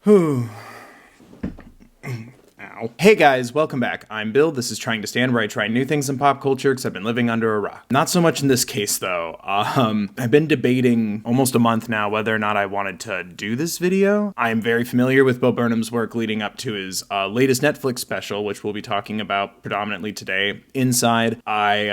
Whew. Ow. Hey guys, welcome back. I'm Bill. This is Trying to Stand, where I try new things in pop culture because I've been living under a rock. Not so much in this case though. I've been debating almost a month now whether or not I wanted to do this video. I am very familiar with Bo Burnham's work leading up to his latest Netflix special, which we'll be talking about predominantly today. Inside, it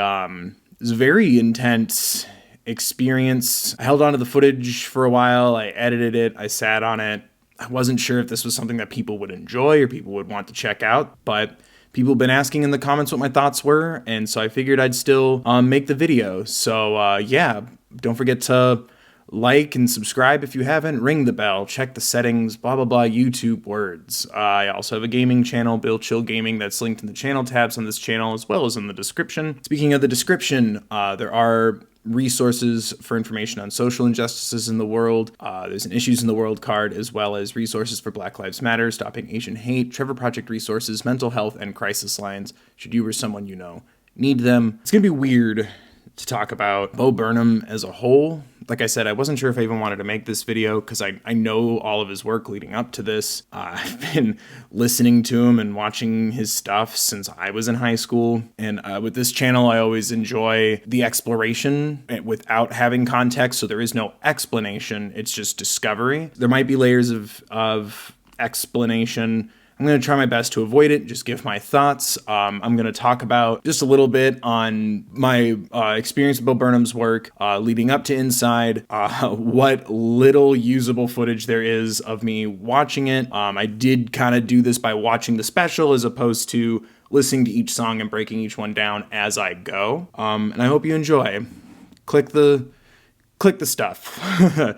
was a very intense experience. I held on to the footage for a while. I edited it. I sat on it. I wasn't sure if this was something that people would enjoy or people would want to check out, but people have been asking in the comments what my thoughts were, and so I figured I'd still make the video. So yeah, don't forget to like and subscribe if you haven't, ring the bell, check the settings, blah, blah, blah, YouTube words. I also have a gaming channel, Bill Chill Gaming, that's linked in the channel tabs on this channel as well as in the description. Speaking of the description, there are resources for information on social injustices in the world. There's an Issues in the World card, as well as resources for Black Lives Matter, Stopping Asian Hate, Trevor Project resources, mental health, and crisis lines, should you or someone you know need them. It's gonna be weird to talk about Bo Burnham as a whole. Like I said, I wasn't sure if I even wanted to make this video because I know all of his work leading up to this. I've been listening to him and watching his stuff since I was in high school. And with this channel, I always enjoy the exploration without having context. So there is no explanation. It's just discovery. There might be layers of explanation. I'm going to try my best to avoid it, just give my thoughts. I'm going to talk about just a little bit on my experience with Bo Burnham's work leading up to Inside, what little usable footage there is of me watching it. I did kind of do this by watching the special as opposed to listening to each song and breaking each one down as I go. And I hope you enjoy. Click the stuff.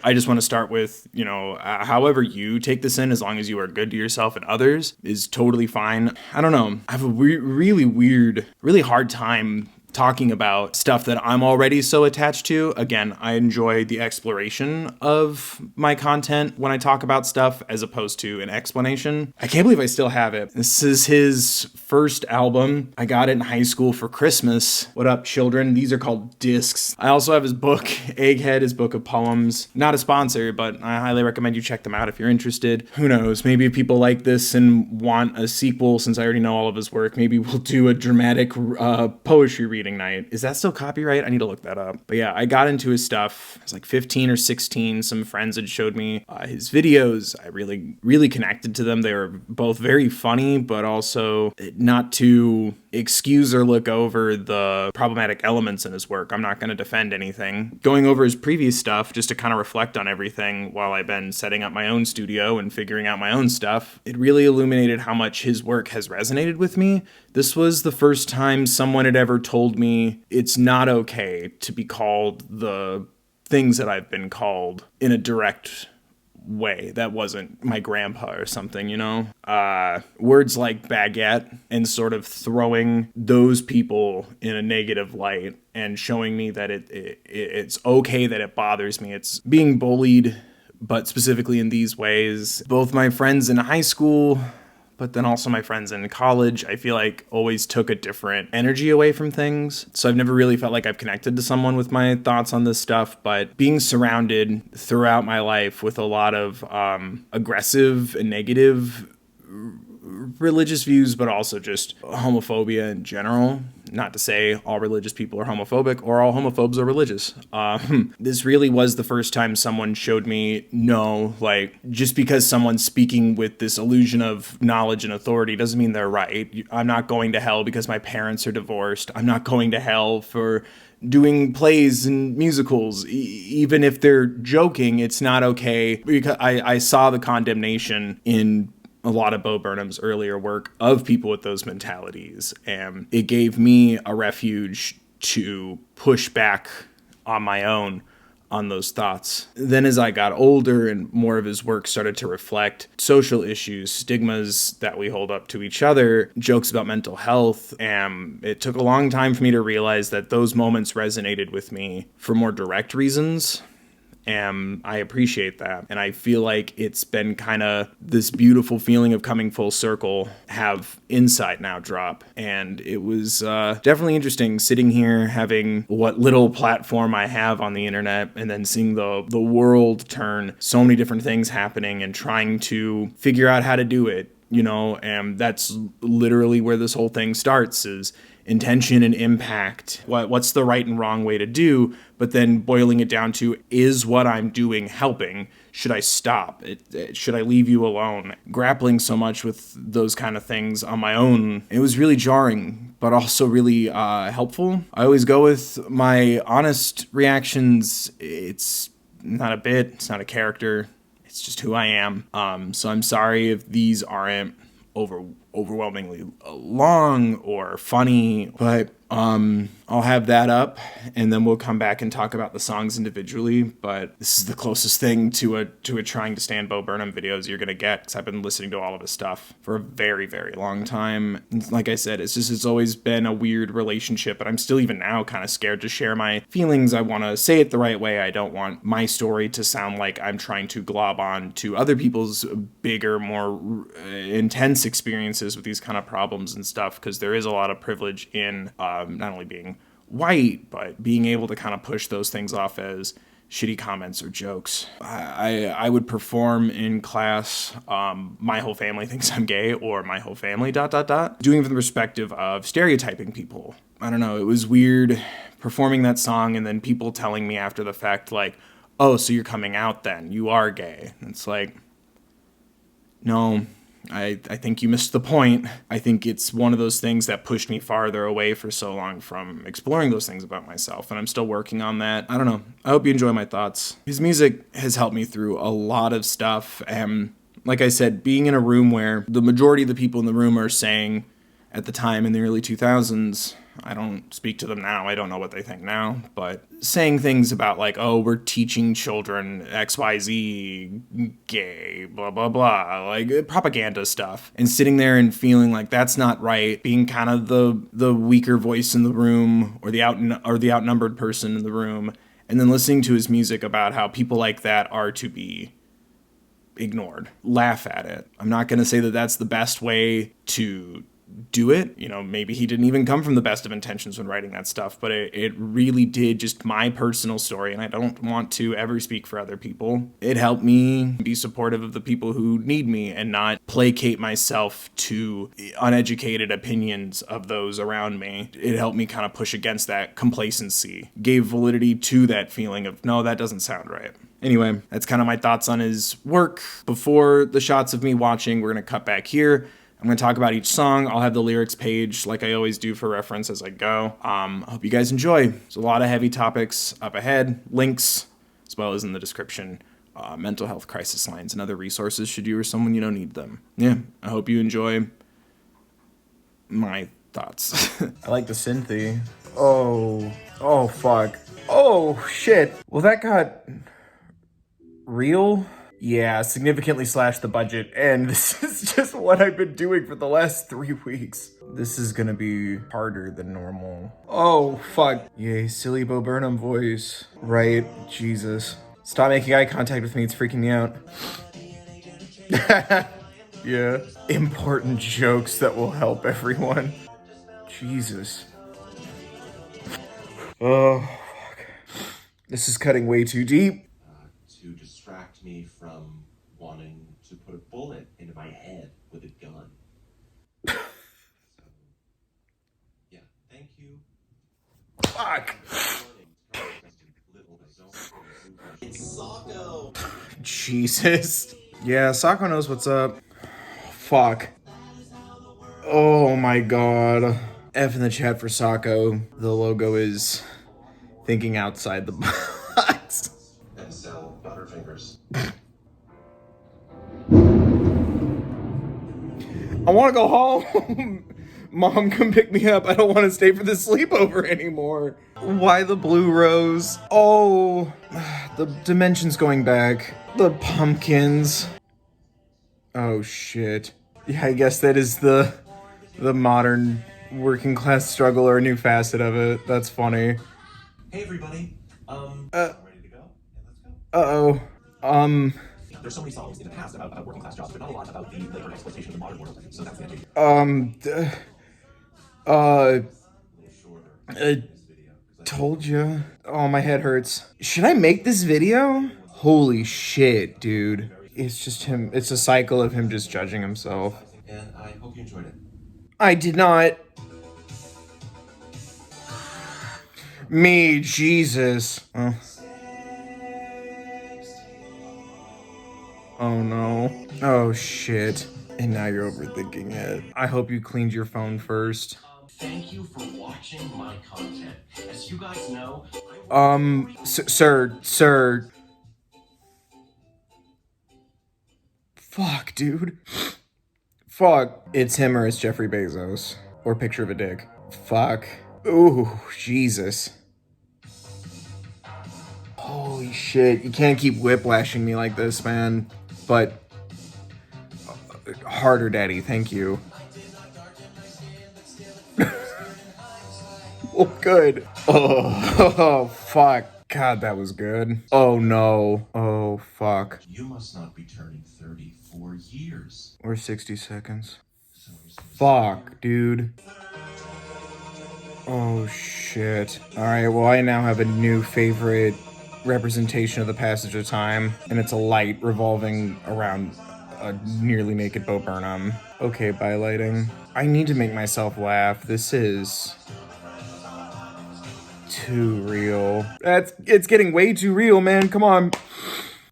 I just want to start with, however you take this in, as long as you are good to yourself and others, is totally fine. I don't know. I have a really hard time talking about stuff that I'm already so attached to. Again, I enjoy the exploration of my content when I talk about stuff as opposed to an explanation. I can't believe I still have it. This is his first album. I got it in high school for Christmas. What up, children? These are called discs. I also have his book, Egghead, his book of poems. Not a sponsor, but I highly recommend you check them out if you're interested. Who knows? Maybe if people like this and want a sequel, since I already know all of his work, maybe we'll do a dramatic poetry reading night. Is that still copyright? I need to look that up. But yeah, I got into his stuff. I was like 15 or 16. Some friends had showed me his videos. I really connected to them. They were both very funny, but also not to excuse or look over the problematic elements in his work. I'm not going to defend anything. Going over his previous stuff just to kind of reflect on everything while I've been setting up my own studio and figuring out my own stuff, it really illuminated how much his work has resonated with me. This was the first time someone had ever told me it's not okay to be called the things that I've been called in a direct way. That wasn't my grandpa or something, words like baguette and sort of throwing those people in a negative light and showing me that it's okay that it bothers me. It's being bullied, but specifically in these ways. Both my friends in high school, but then also my friends in college, I feel like always took a different energy away from things. So I've never really felt like I've connected to someone with my thoughts on this stuff, but being surrounded throughout my life with a lot of aggressive and negative religious views, but also just homophobia in general. Not to say all religious people are homophobic or all homophobes are religious. This really was the first time someone showed me, no, just because someone's speaking with this illusion of knowledge and authority doesn't mean they're right. I'm not going to hell because my parents are divorced. I'm not going to hell for doing plays and musicals. Even if they're joking, it's not okay. Because I saw the condemnation in a lot of Bo Burnham's earlier work of people with those mentalities, and it gave me a refuge to push back on my own on those thoughts. Then as I got older and more of his work started to reflect social issues, stigmas that we hold up to each other, jokes about mental health, and it took a long time for me to realize that those moments resonated with me for more direct reasons. and I appreciate that. And I feel like it's been kind of this beautiful feeling of coming full circle, have Inside now drop. And it was definitely interesting sitting here, having what little platform I have on the internet, and then seeing the world turn, so many different things happening, and trying to figure out how to do it, you know. And that's literally where this whole thing starts, is intention and impact. What's the right and wrong way to do? But then boiling it down to, is what I'm doing helping? Should I stop? Should I leave you alone? Grappling so much with those kind of things on my own, it was really jarring, but also really helpful. I always go with my honest reactions. It's not a bit, it's not a character, it's just who I am. So I'm sorry if these aren't overwhelmingly long or funny, but I'll have that up, and then we'll come back and talk about the songs individually. But this is the closest thing to a Trying to Stand Bo Burnham videos you're gonna get, because I've been listening to all of his stuff for a very, very long time. And like I said, it's always been a weird relationship, but I'm still even now kind of scared to share my feelings. I want to say it the right way. I don't want my story to sound like I'm trying to glob on to other people's bigger, more intense experiences with these kind of problems and stuff, because there is a lot of privilege in not only being white, but being able to kind of push those things off as shitty comments or jokes. I would perform in class, my whole family thinks I'm gay, or my whole family ... doing it from the perspective of stereotyping people. I don't know, it was weird performing that song and then people telling me after the fact, like, oh, so you're coming out then, you are gay. It's like, no, I think you missed the point. I think it's one of those things that pushed me farther away for so long from exploring those things about myself, and I'm still working on that. I don't know. I hope you enjoy my thoughts. His music has helped me through a lot of stuff, and like I said, being in a room where the majority of the people in the room are saying, at the time in the early 2000s, I don't speak to them now, I don't know what they think now, but saying things about like, oh, we're teaching children XYZ, gay, blah, blah, blah, like propaganda stuff, and sitting there and feeling like that's not right, being kind of the weaker voice in the room, or the outnumbered person in the room, and then listening to his music about how people like that are to be ignored, laugh at it. I'm not going to say that that's the best way to do it. You know, maybe he didn't even come from the best of intentions when writing that stuff, but it really did, just my personal story, and I don't want to ever speak for other people. It helped me be supportive of the people who need me and not placate myself to uneducated opinions of those around me. It helped me kind of push against that complacency, gave validity to that feeling of, no, that doesn't sound right. Anyway, that's kind of my thoughts on his work. Before the shots of me watching, we're going to cut back here. I'm going to talk about each song. I'll have the lyrics page like I always do for reference as I go. I hope you guys enjoy. There's a lot of heavy topics up ahead, links, as well as in the description, mental health crisis lines and other resources should you or someone you know need them. Yeah, I hope you enjoy my thoughts. I like the synthy. Oh, fuck. Oh, shit. Well, that got real. Yeah, significantly slashed the budget, and this is just what I've been doing for the last 3 weeks. This is gonna be harder than normal. Oh, fuck. Yay, silly Bo Burnham voice. Right, Jesus. Stop making eye contact with me, it's freaking me out. Yeah. Important jokes that will help everyone. Jesus. Oh, fuck. This is cutting way too deep. To distract me from wanting to put a bullet into my head with a gun. So, yeah, thank you. Fuck. It's Socko. Jesus. Yeah, Socko knows what's up. Fuck. Oh my god. F in the chat for Socko. The logo is thinking outside the box. And sell Butterfingers. I want to go home. Mom, come pick me up. I don't want to stay for this sleepover anymore. Why the blue rose? Oh, the dimension's going back. The pumpkins. Oh, shit. Yeah, I guess that is the modern working class struggle, or a new facet of it. That's funny. Hey, everybody. I'm ready to go. And let's go. Uh-oh. There's so many songs in the past about working class jobs, but not a lot about the labor exploitation of the modern world. So that's the idea. Uh, Shorter I told you. Oh, my head hurts. Should I make this video? Holy shit, dude. It's just him. It's a cycle of him just judging himself. And I hope you enjoyed it. I did not. Me, Jesus. Oh. Oh no. Oh shit. And now you're overthinking it. I hope you cleaned your phone first. Thank you for watching my content. As you guys know, Sir. Fuck, dude. Fuck. It's him or it's Jeffrey Bezos. Or picture of a dick. Fuck. Ooh, Jesus. Holy shit. You can't keep whiplashing me like this, man. But harder, daddy. Thank you. Oh, good. Oh, fuck. God, that was good. Oh, no. Oh, fuck. you must not be turning 30 for years. Or 60 seconds. So Fuck, dude. Oh, shit. Alright, well, I now have a new favorite representation of the passage of time, and it's a light revolving around a nearly naked Bo Burnham. Okay, bye, lighting. I need to make myself laugh. This is too real. It's getting way too real, man. Come on.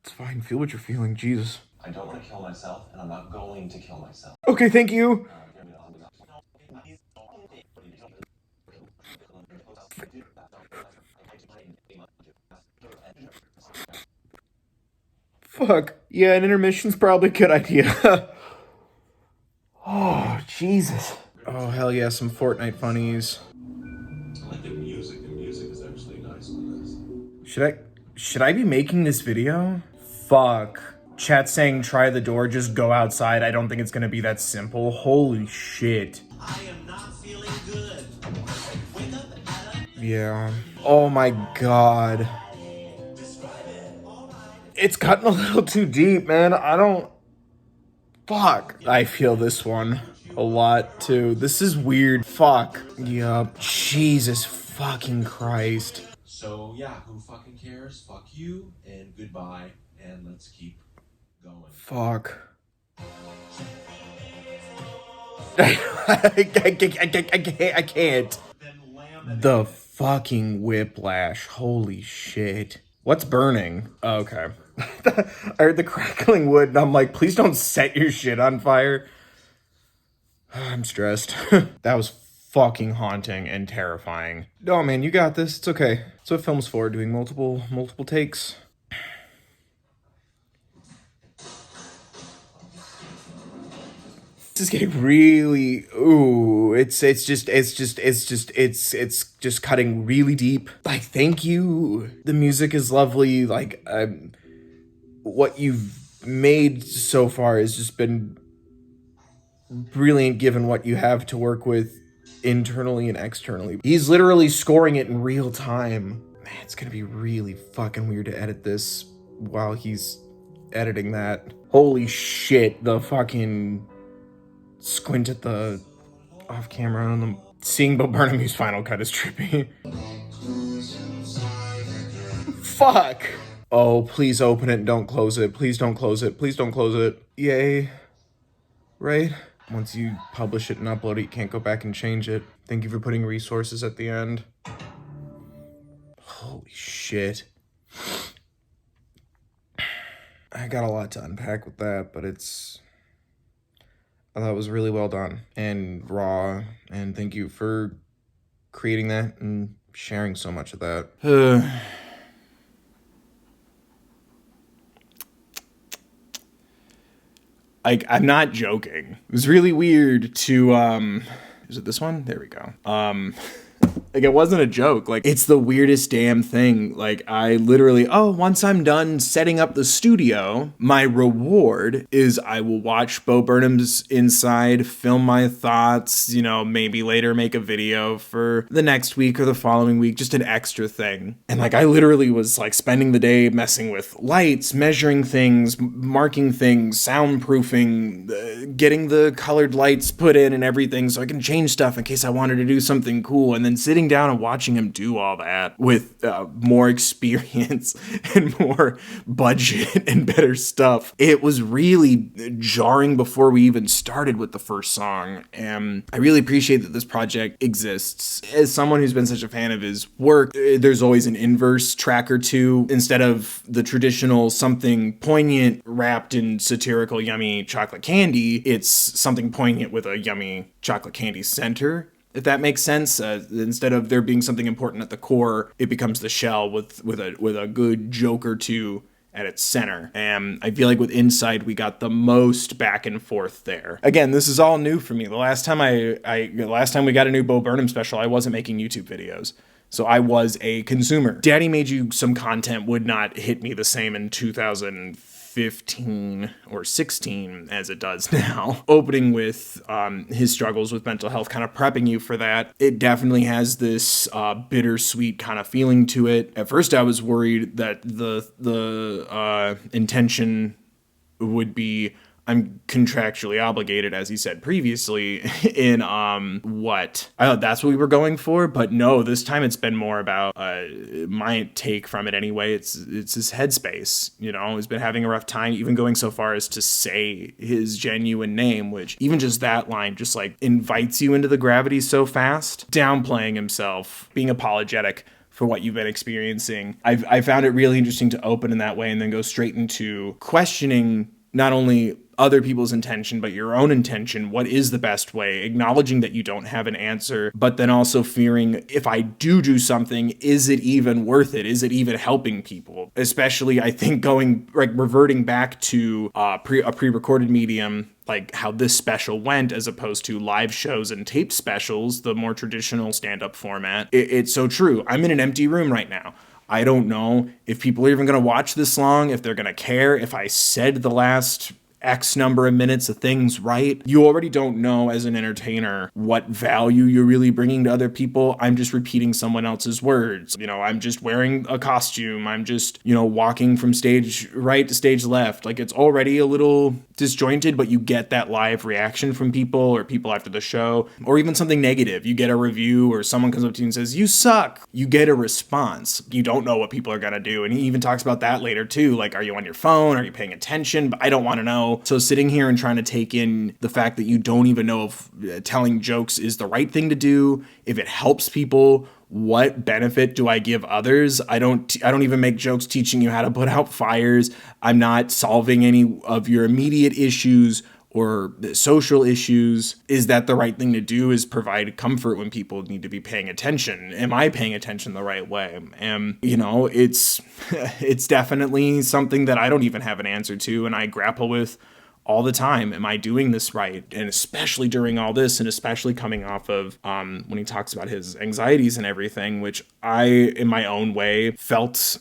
It's fine. Feel what you're feeling. Jesus. I don't want to kill myself, and I'm not going to kill myself. Okay, thank you. Fuck. Yeah, an intermission's probably a good idea. Oh, Jesus. Oh, hell yeah, some Fortnite funnies. I like the music. The music is actually nice on this. Should I be making this video? Fuck. Chat saying try the door, just go outside. I don't think it's gonna be that simple. Holy shit. I am not feeling good. Wake up and Yeah. Oh my god. It's gotten a little too deep, man. Fuck. I feel this one a lot, too. This is weird. Fuck. Yup. Jesus fucking Christ. So yeah, who fucking cares? Fuck you and goodbye, and let's keep going. Fuck. I can't. The fucking whiplash. Holy shit. What's burning? Oh, okay. I heard the crackling wood and I'm like, please don't set your shit on fire. I'm stressed. That was fucking haunting and terrifying. No, man, you got this. It's okay. That's what film's for, doing multiple takes. This is getting really, ooh, it's just cutting really deep. Like, thank you. The music is lovely. Like, what you've made so far has just been brilliant given what you have to work with internally and externally. He's literally scoring it in real time. Man, it's gonna be really fucking weird to edit this while he's editing that. Holy shit, the fucking squint at the off camera and seeing Bo Burnham's final cut is trippy. Fuck! Oh, please open it and don't close it. Please don't close it. Please don't close it. Yay. Right? Once you publish it and upload it, you can't go back and change it. Thank you for putting resources at the end. Holy shit. I got a lot to unpack with that, but I thought it was really well done and raw, and thank you for creating that and sharing so much of that. I'm not joking. It was really weird to, is it this one? There we go. Like, it wasn't a joke. Like, it's the weirdest damn thing. Like, I literally, once I'm done setting up the studio, my reward is I will watch Bo Burnham's inside, film my thoughts, maybe later make a video for the next week or the following week, just an extra thing. And like, I literally was like spending the day messing with lights, measuring things, marking things, soundproofing, getting the colored lights put in and everything so I can change stuff in case I wanted to do something cool. And then sitting down and watching him do all that with more experience and more budget and better stuff. It was really jarring before we even started with the first song. And I really appreciate that this project exists. As someone who's been such a fan of his work, there's always an inverse track or two. Instead of the traditional something poignant wrapped in satirical yummy chocolate candy, it's something poignant with a yummy chocolate candy center, if that makes sense. Instead of there being something important at the core, it becomes the shell with a good joke or two at its center. And I feel like with Inside, we got the most back and forth there. Again, this is all new for me. The last time we got a new Bo Burnham special, I wasn't making YouTube videos. So I was a consumer. Daddy Made You Some content would not hit me the same in 2015 or 16 as it does now. Opening with his struggles with mental health, kind of prepping you for that. It definitely has this bittersweet kind of feeling to it. At first I was worried that the intention would be, I'm contractually obligated, as he said previously, in what? I thought that's what we were going for, but no, this time it's been more about my take from it anyway. It's his headspace, he's been having a rough time, even going so far as to say his genuine name, which even just that line just like invites you into the gravity so fast, downplaying himself, being apologetic for what you've been experiencing. I found it really interesting to open in that way and then go straight into questioning not only other people's intention, but your own intention. What is the best way? Acknowledging that you don't have an answer, but then also fearing, if I do something, is it even worth it? Is it even helping people? Especially, I think reverting back to a pre-recorded medium, like how this special went, as opposed to live shows and tape specials, the more traditional stand-up format. It's so true. I'm in an empty room right now. I don't know if people are even going to watch this long, if they're going to care, if I said the last X number of minutes of things right. You already don't know as an entertainer what value you're really bringing to other people. I'm just repeating someone else's words. I'm just wearing a costume. I'm just, walking from stage right to stage left. Like, it's already a little disjointed, but you get that live reaction from people or people after the show, or even something negative. You get a review or someone comes up to you and says, "You suck." You get a response. You don't know what people are going to do. And he even talks about that later too. Like, are you on your phone? Are you paying attention? But I don't want to know. So sitting here and trying to take in the fact that you don't even know if telling jokes is the right thing to do, if it helps people, what benefit do I give others? I don't even make jokes teaching you how to put out fires. I'm not solving any of your immediate issues or social issues. Is that the right thing to do? Is provide comfort when people need to be paying attention? Am I paying attention the right way? And, it's definitely something that I don't even have an answer to, and I grapple with all the time. Am I doing this right? And especially during all this, and especially coming off of when he talks about his anxieties and everything, which I, in my own way, felt,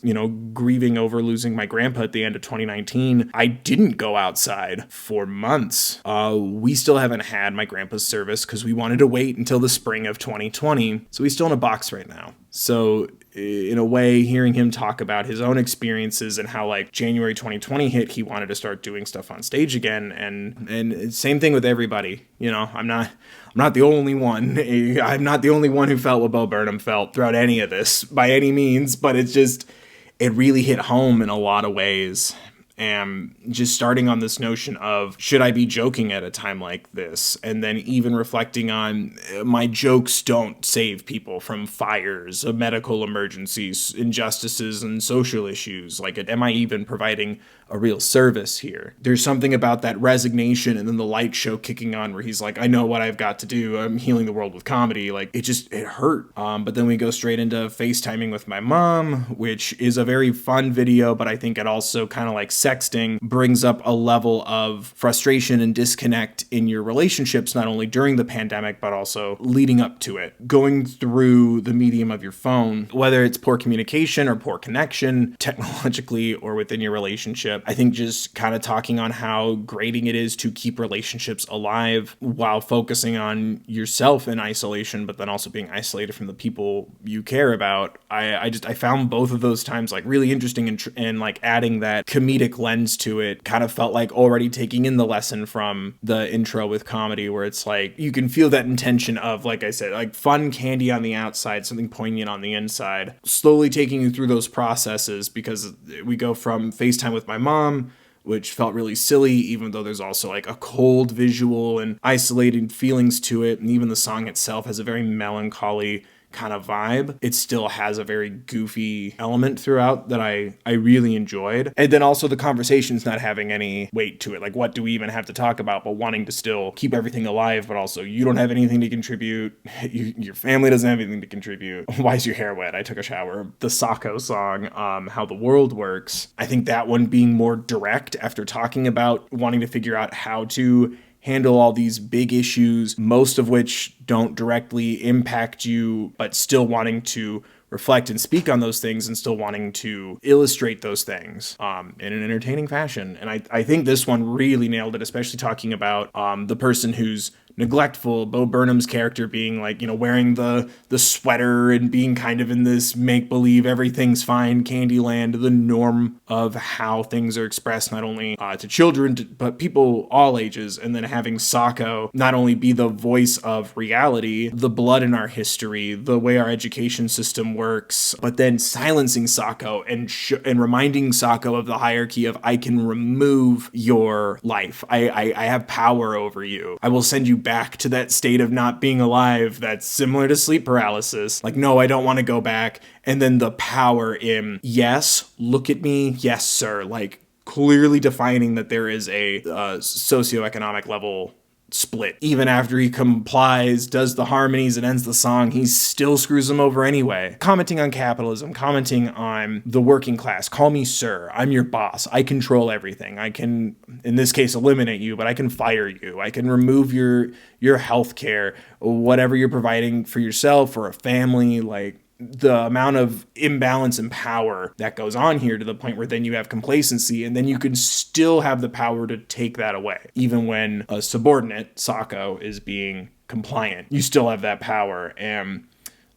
grieving over losing my grandpa at the end of 2019. I didn't go outside for months. We still haven't had my grandpa's service because we wanted to wait until the spring of 2020. So he's still in a box right now. So in a way, hearing him talk about his own experiences and how like January 2020 hit, he wanted to start doing stuff on stage again. And same thing with everybody. I'm not the only one. I'm not the only one who felt what Bo Burnham felt throughout any of this by any means, but it really hit home in a lot of ways. And just starting on this notion of, should I be joking at a time like this? And then even reflecting on, my jokes don't save people from fires, medical emergencies, injustices, and social issues. Like, am I even providing a real service here. There's something about that resignation and then the light show kicking on where he's like, I know what I've got to do. I'm healing the world with comedy. Like, it hurt. But then we go straight into FaceTiming with my mom, which is a very fun video, but I think it also kind of like sexting brings up a level of frustration and disconnect in your relationships, not only during the pandemic, but also leading up to it. Going through the medium of your phone, whether it's poor communication or poor connection, technologically or within your relationship, I think just kind of talking on how grating it is to keep relationships alive while focusing on yourself in isolation, but then also being isolated from the people you care about. I found both of those times like really interesting and like adding that comedic lens to it kind of felt like already taking in the lesson from the intro with comedy, where it's like you can feel that intention of, like I said, like fun candy on the outside, something poignant on the inside, slowly taking you through those processes, because we go from FaceTime with my mom, which felt really silly, even though there's also like a cold visual and isolated feelings to it. And even the song itself has a very melancholy kind of vibe. It still has a very goofy element throughout that I really enjoyed. And then also the conversation's not having any weight to it. Like, what do we even have to talk about? But wanting to still keep everything alive, but also you don't have anything to contribute. Your family doesn't have anything to contribute. Why is your hair wet? I took a shower. The Sacco song, How the World Works. I think that one being more direct after talking about wanting to figure out how to handle all these big issues, most of which don't directly impact you, but still wanting to reflect and speak on those things and still wanting to illustrate those things in an entertaining fashion. And I think this one really nailed it, especially talking about the person who's neglectful, Bo Burnham's character being like, wearing the sweater and being kind of in this make-believe everything's fine Candyland, the norm of how things are expressed, not only to children, but people all ages. And then having Sacco not only be the voice of reality, the blood in our history, the way our education system works, but then silencing Sacco and reminding Sacco of the hierarchy of, I can remove your life. I have power over you. I will send you back to that state of not being alive that's similar to sleep paralysis. Like, no, I don't want to go back. And then the power in, yes, look at me. Yes, sir. Like, clearly defining that there is a socioeconomic level split. Even after he complies, does the harmonies, and ends the song, he still screws them over anyway. Commenting on capitalism, commenting on the working class. Call me sir. I'm your boss. I control everything. I can, in this case, eliminate you, but I can fire you. I can remove your health care, whatever you're providing for yourself or a family. Like, the amount of imbalance in power that goes on here, to the point where then you have complacency, and then you can still have the power to take that away. Even when a subordinate, Sacco, is being compliant, you still have that power. And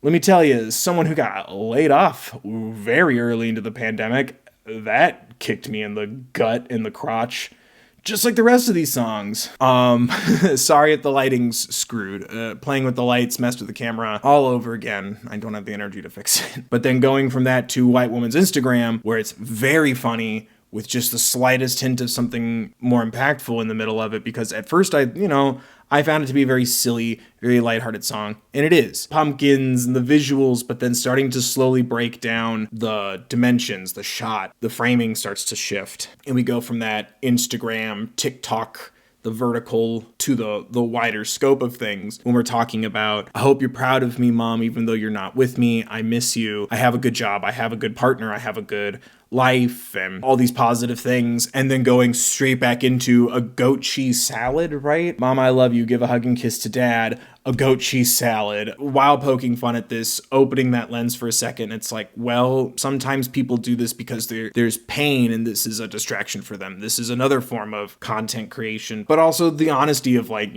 let me tell you, as someone who got laid off very early into the pandemic, that kicked me in the gut, in the crotch, just like the rest of these songs. Sorry if the lighting's screwed. Playing with the lights, messed with the camera all over again. I don't have the energy to fix it. But then going from that to White Woman's Instagram, where it's very funny, with just the slightest hint of something more impactful in the middle of it, because at first I found it to be a very silly, very lighthearted song, and it is. Pumpkins and the visuals, but then starting to slowly break down the dimensions, the shot, the framing starts to shift, and we go from that Instagram, TikTok, the vertical, to the wider scope of things when we're talking about, I hope you're proud of me, Mom, even though you're not with me. I miss you. I have a good job. I have a good partner. I have a good life, and all these positive things, and then going straight back into a goat cheese salad, right? Mom, I love you. Give a hug and kiss to Dad. A goat cheese salad, while poking fun at this, opening that lens for a second. It's like, well, sometimes people do this because there's pain, and this is a distraction for them. This is another form of content creation, but also the honesty of, like,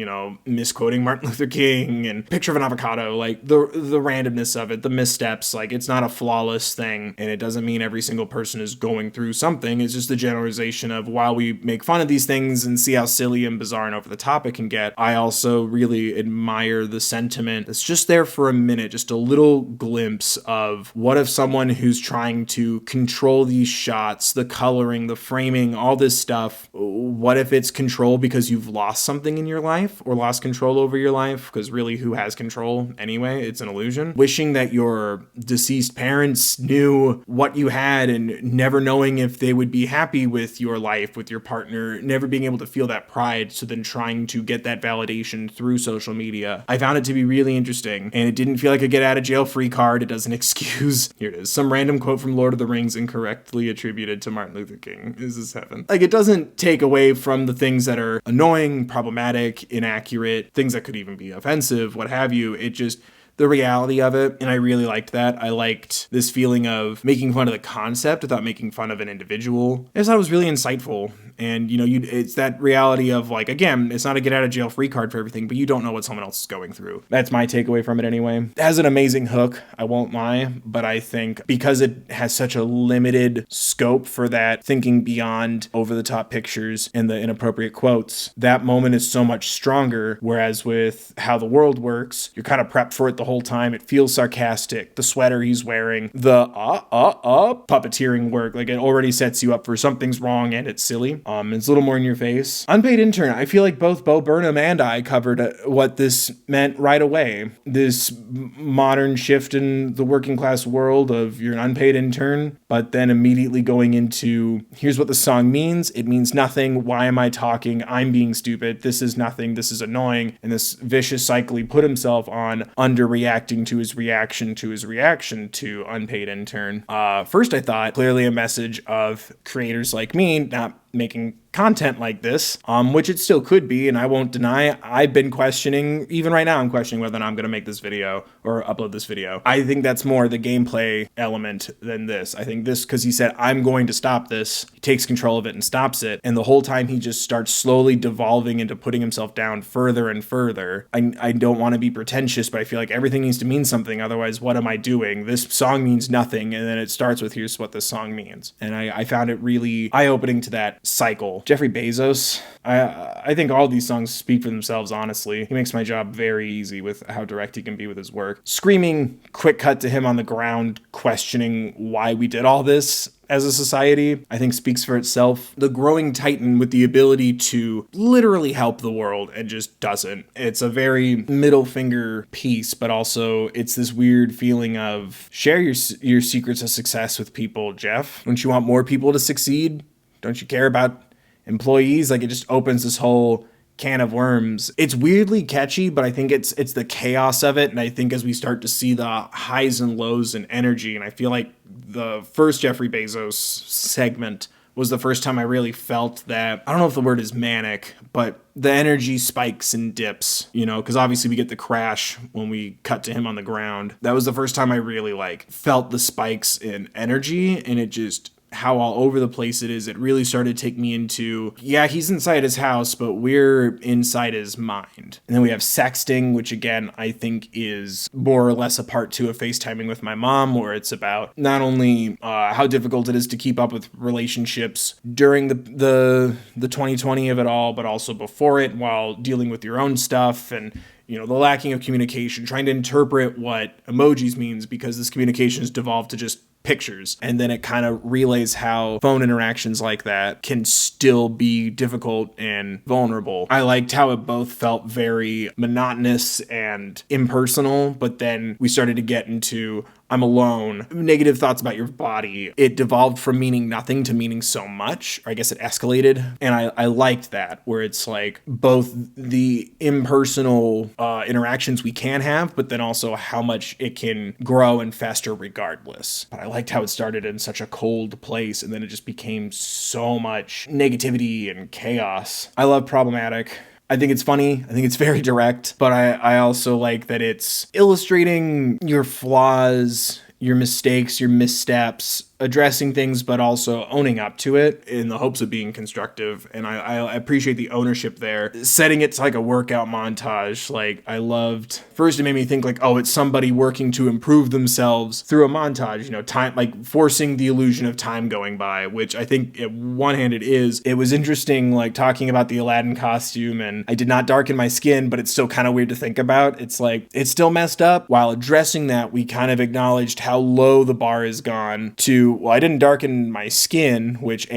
misquoting Martin Luther King and picture of an avocado, like the randomness of it, the missteps. Like, it's not a flawless thing, and it doesn't mean every single person is going through something. It's just the generalization of, while we make fun of these things and see how silly and bizarre and over the top it can get, I also really admire the sentiment that's just there for a minute, just a little glimpse of, what if someone who's trying to control these shots, the coloring, the framing, all this stuff, what if it's control because you've lost something in your life, or lost control over your life? Because really, who has control anyway? It's an illusion. Wishing that your deceased parents knew what you had and never knowing if they would be happy with your life, with your partner, never being able to feel that pride, so then trying to get that validation through social media. I found it to be really interesting, and it didn't feel like a get out of jail free card. It doesn't excuse, here it is, some random quote from Lord of the Rings incorrectly attributed to Martin Luther King. Is this heaven? Like, it doesn't take away from the things that are annoying, problematic, inaccurate, things that could even be offensive, what have you. It just, the reality of it, and I really liked that. I liked this feeling of making fun of the concept without making fun of an individual. I just thought it was really insightful, and it's that reality of, like, again, it's not a get out of jail free card for everything, but you don't know what someone else is going through. That's my takeaway from it anyway. It has an amazing hook, I won't lie, but I think because it has such a limited scope for that thinking beyond over-the-top pictures and the inappropriate quotes, that moment is so much stronger, whereas with How the World Works, you're kind of prepped for it the whole time. It feels sarcastic. The sweater he's wearing, the puppeteering work, like, it already sets you up for something's wrong and it's silly. It's a little more in your face. Unpaid intern, I feel like both Bo Burnham and I covered what this meant right away. This modern shift in the working class world of you're an unpaid intern, but then immediately going into, here's what the song means. It means nothing. Why am I talking? I'm being stupid. This is nothing. This is annoying. And this vicious cycle he put himself on, underreacting to his reaction to unpaid intern. First I thought clearly a message of creators like me not making content like this, which it still could be, and I won't deny. I've been questioning, even right now I'm questioning whether or not I'm going to make this video or upload this video. I think that's more the gameplay element than this. I think this, because he said, I'm going to stop this, he takes control of it and stops it, and the whole time he just starts slowly devolving into putting himself down further and further. I don't want to be pretentious, but I feel like everything needs to mean something, otherwise what am I doing? This song means nothing, and then it starts with, here's what this song means. And I found it really eye-opening to that cycle. Jeffrey Bezos, I think all these songs speak for themselves, honestly. He makes my job very easy with how direct he can be with his work. Screaming, quick cut to him on the ground, questioning why we did all this as a society, I think speaks for itself. The growing titan with the ability to literally help the world and just doesn't. It's a very middle finger piece, but also it's this weird feeling of share your secrets of success with people, Jeff. Don't you want more people to succeed? Don't you care about employees? Like, it just opens this whole can of worms. It's weirdly catchy, but I think it's the chaos of it, and I think as we start to see the highs and lows and energy, and I feel like the first Jeffrey Bezos segment was the first time I really felt that, I don't know if the word is manic, but the energy spikes and dips, because obviously we get the crash when we cut to him on the ground. That was the first time I really felt the spikes in energy, and it just, how all over the place it is. It really started to take me into, yeah, he's inside his house, but we're inside his mind. And then we have sexting, which again, I think is more or less a part two of FaceTiming with my mom, where it's about not only how difficult it is to keep up with relationships during the 2020 of it all, but also before it while dealing with your own stuff, and the lacking of communication, trying to interpret what emojis means, because this communication has devolved to just pictures. And then it kind of relays how phone interactions like that can still be difficult and vulnerable. I liked how it both felt very monotonous and impersonal, but then we started to get into I'm alone, negative thoughts about your body. It devolved from meaning nothing to meaning so much, or I guess it escalated. And I liked that, where it's like both the impersonal interactions we can have, but then also how much it can grow and fester regardless. But I liked how it started in such a cold place, and then it just became so much negativity and chaos. I love Problematic. I think it's funny. I think it's very direct, but I also like that it's illustrating your flaws, your mistakes, your missteps, addressing things, but also owning up to it in the hopes of being constructive. And I appreciate the ownership there. Setting it to like a workout montage. Like, I loved, first it made me think like, oh, it's somebody working to improve themselves through a montage, time, like forcing the illusion of time going by, which I think at one hand it is. It was interesting, like talking about the Aladdin costume, and I did not darken my skin, but it's still kind of weird to think about. It's like, it's still messed up. While addressing that, we kind of acknowledged how low the bar has gone to to, well, I didn't darken my skin, which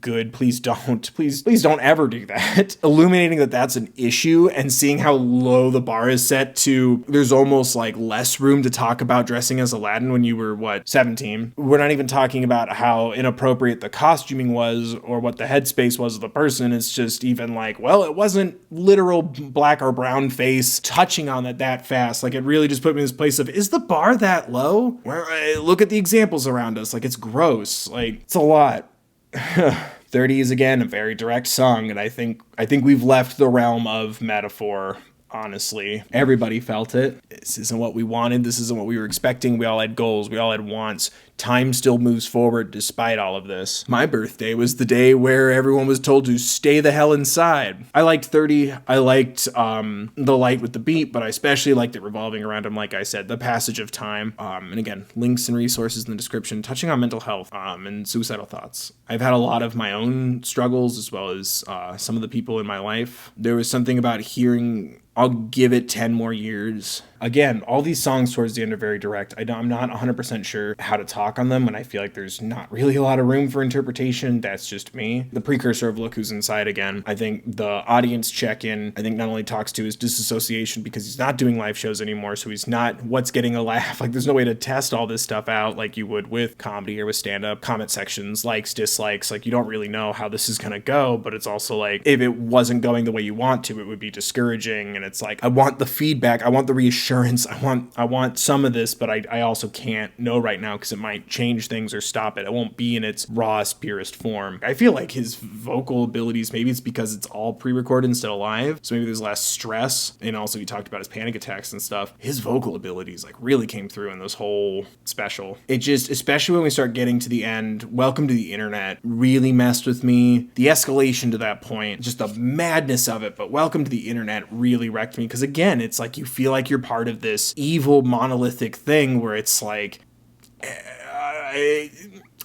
good, please don't ever do that. Illuminating that that's an issue and seeing how low the bar is set to, there's almost like less room to talk about dressing as Aladdin when you were, 17? We're not even talking about how inappropriate the costuming was or what the headspace was of the person. It's just even like, well, it wasn't literal black or brown face touching on that fast. Like, it really just put me in this place of, is the bar that low? Where, look at the examples around us. Like, it's gross. Like, it's a lot. 30 is, again, a very direct song, and I think we've left the realm of metaphor. Honestly, everybody felt it. This isn't what we wanted. This isn't what we were expecting. We all had goals. We all had wants. Time still moves forward despite all of this. My birthday was the day where everyone was told to stay the hell inside. I liked 30. I liked the light with the beat, but I especially liked it revolving around him, like I said, the passage of time. And again, links and resources in the description touching on mental health and suicidal thoughts. I've had a lot of my own struggles as well as some of the people in my life. There was something about hearing, I'll give it 10 more years. Again, all these songs towards the end are very direct. I'm not 100% sure how to talk on them, and I feel like there's not really a lot of room for interpretation. That's just me. The precursor of Look Who's Inside, again, I think the audience check-in, I think not only talks to his disassociation because he's not doing live shows anymore, so he's not what's getting a laugh. Like, there's no way to test all this stuff out like you would with comedy or with stand-up. Comment sections, likes, dislikes, like, you don't really know how this is going to go, but it's also like, if it wasn't going the way you want to, it would be discouraging, and it's like, I want the feedback, I want the reassurance, I want some of this, but I also can't know right now because it might change things or stop it. It won't be in its rawest, purest form. I feel like his vocal abilities, maybe it's because it's all pre-recorded instead of live, so maybe there's less stress, and also he talked about his panic attacks and stuff. His vocal abilities like really came through in this whole special. It just, especially when we start getting to the end, Welcome to the Internet really messed with me. The escalation to that point, just the madness of it, but Welcome to the Internet really wrecked me because, again, it's like you feel like you're part of this evil monolithic thing where it's like,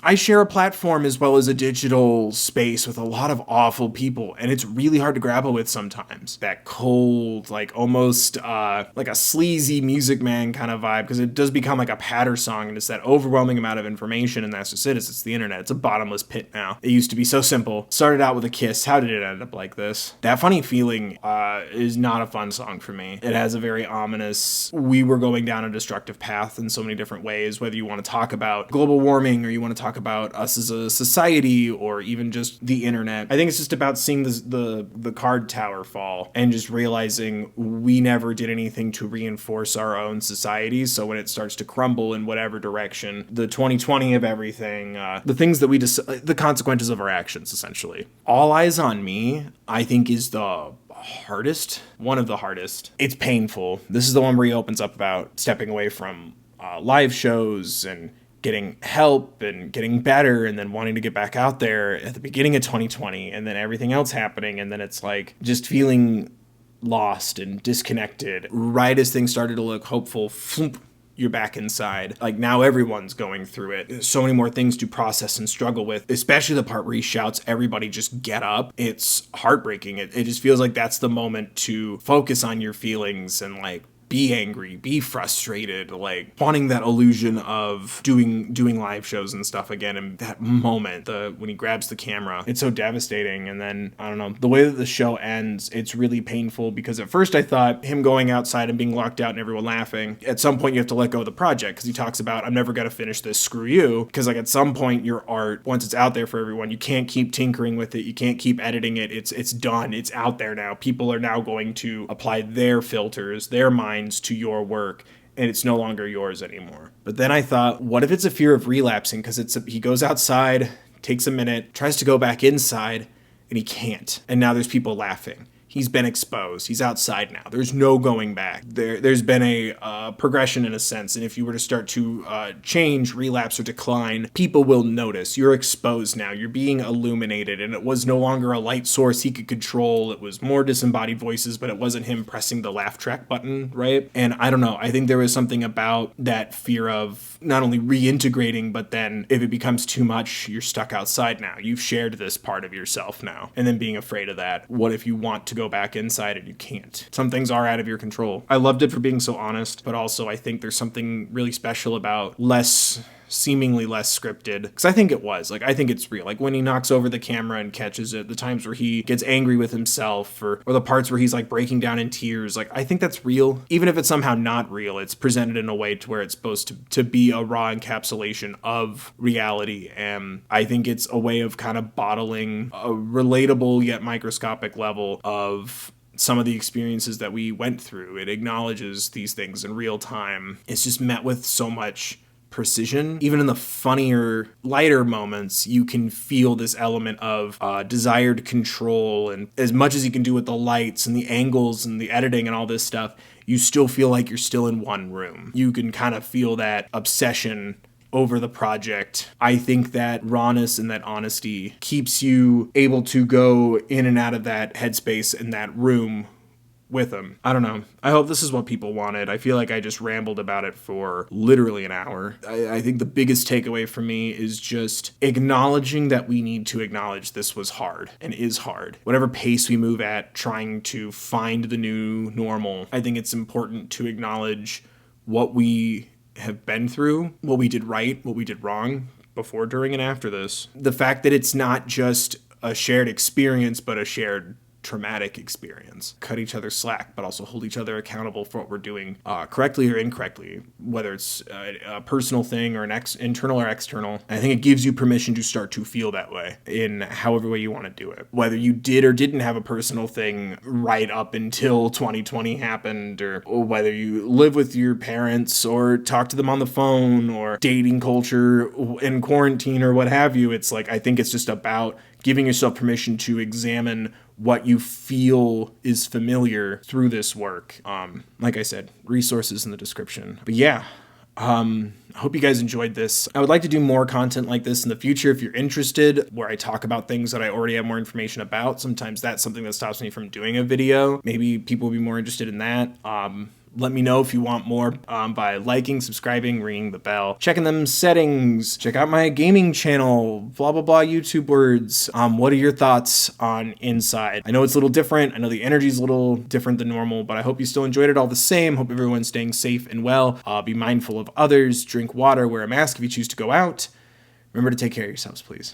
I share a platform as well as a digital space with a lot of awful people, and it's really hard to grapple with sometimes. That cold, like almost like a sleazy Music Man kind of vibe, because it does become like a patter song, and it's that overwhelming amount of information, and that's just it. It's the internet. It's a bottomless pit now. It used to be so simple. Started out with a kiss. How did it end up like this? That Funny Feeling is not a fun song for me. It has a very ominous, we were going down a destructive path in so many different ways, whether you want to talk about global warming or you want to talk about us as a society or even just the internet. I think it's just about seeing the card tower fall and just realizing we never did anything to reinforce our own society. So when it starts to crumble in whatever direction, the 2020 of everything, the things that the consequences of our actions, essentially. All Eyes on Me, I think, is the hardest, one of the hardest. It's painful. This is the one where he opens up about stepping away from live shows and getting help and getting better and then wanting to get back out there at the beginning of 2020 and then everything else happening. And then it's like just feeling lost and disconnected. Right as things started to look hopeful, floop, you're back inside. Like, now everyone's going through it. There's so many more things to process and struggle with, especially the part where he shouts, everybody just get up. It's heartbreaking. It just feels like that's the moment to focus on your feelings and like be angry, be frustrated, like wanting that illusion of doing live shows and stuff again. And that moment, when he grabs the camera, it's so devastating. And then, I don't know, the way that the show ends, it's really painful because at first I thought him going outside and being locked out and everyone laughing, at some point you have to let go of the project because he talks about, I'm never going to finish this, screw you. Because like at some point your art, once it's out there for everyone, you can't keep tinkering with it. You can't keep editing it. It's done. It's out there now. People are now going to apply their filters, their minds to your work, and it's no longer yours anymore. But then I thought, what if it's a fear of relapsing? Because he goes outside, takes a minute, tries to go back inside, and he can't. And now there's people laughing. He's been exposed. He's outside now. There's no going back. There's been a progression in a sense. And if you were to start to change, relapse, or decline, people will notice. You're exposed now. You're being illuminated. And it was no longer a light source he could control. It was more disembodied voices, but it wasn't him pressing the laugh track button, right? And I don't know. I think there was something about that fear of not only reintegrating, but then if it becomes too much, you're stuck outside now. You've shared this part of yourself now. And then being afraid of that. What if you want to go back inside and you can't? Some things are out of your control. I loved it for being so honest, but also I think there's something really special about less seemingly less scripted, because I think it was. Like, I think it's real. Like, when he knocks over the camera and catches it, the times where he gets angry with himself, or the parts where he's like breaking down in tears, like, I think that's real. Even if it's somehow not real, it's presented in a way to where it's supposed to be a raw encapsulation of reality. And I think it's a way of kind of bottling a relatable yet microscopic level of some of the experiences that we went through. It acknowledges these things in real time. It's just met with so much precision. Even in the funnier, lighter moments, you can feel this element of desired control. And as much as you can do with the lights and the angles and the editing and all this stuff, you still feel like you're still in one room. You can kind of feel that obsession over the project. I think that rawness and that honesty keeps you able to go in and out of that headspace in that room with them. I don't know. I hope this is what people wanted. I feel like I just rambled about it for literally an hour. I think the biggest takeaway for me is just acknowledging that we need to acknowledge this was hard and is hard. Whatever pace we move at trying to find the new normal, I think it's important to acknowledge what we have been through, what we did right, what we did wrong before, during, and after this. The fact that it's not just a shared experience, but a shared traumatic experience. Cut each other slack, but also hold each other accountable for what we're doing correctly or incorrectly, whether it's a personal thing or an internal or external. I think it gives you permission to start to feel that way in however way you want to do it. Whether you did or didn't have a personal thing right up until 2020 happened, or whether you live with your parents or talk to them on the phone, or dating culture in quarantine or what have you. It's like, I think it's just about giving yourself permission to examine what you feel is familiar through this work. Like I said, resources in the description. But yeah, I hope you guys enjoyed this. I would like to do more content like this in the future if you're interested, where I talk about things that I already have more information about. Sometimes that's something that stops me from doing a video. Maybe people will be more interested in that. Let me know if you want more by liking, subscribing, ringing the bell, checking them settings, check out my gaming channel, blah, blah, blah, YouTube words. What are your thoughts on Inside? I know it's a little different. I know the energy is a little different than normal, but I hope you still enjoyed it all the same. Hope everyone's staying safe and well. Be mindful of others, drink water, wear a mask if you choose to go out. Remember to take care of yourselves, please.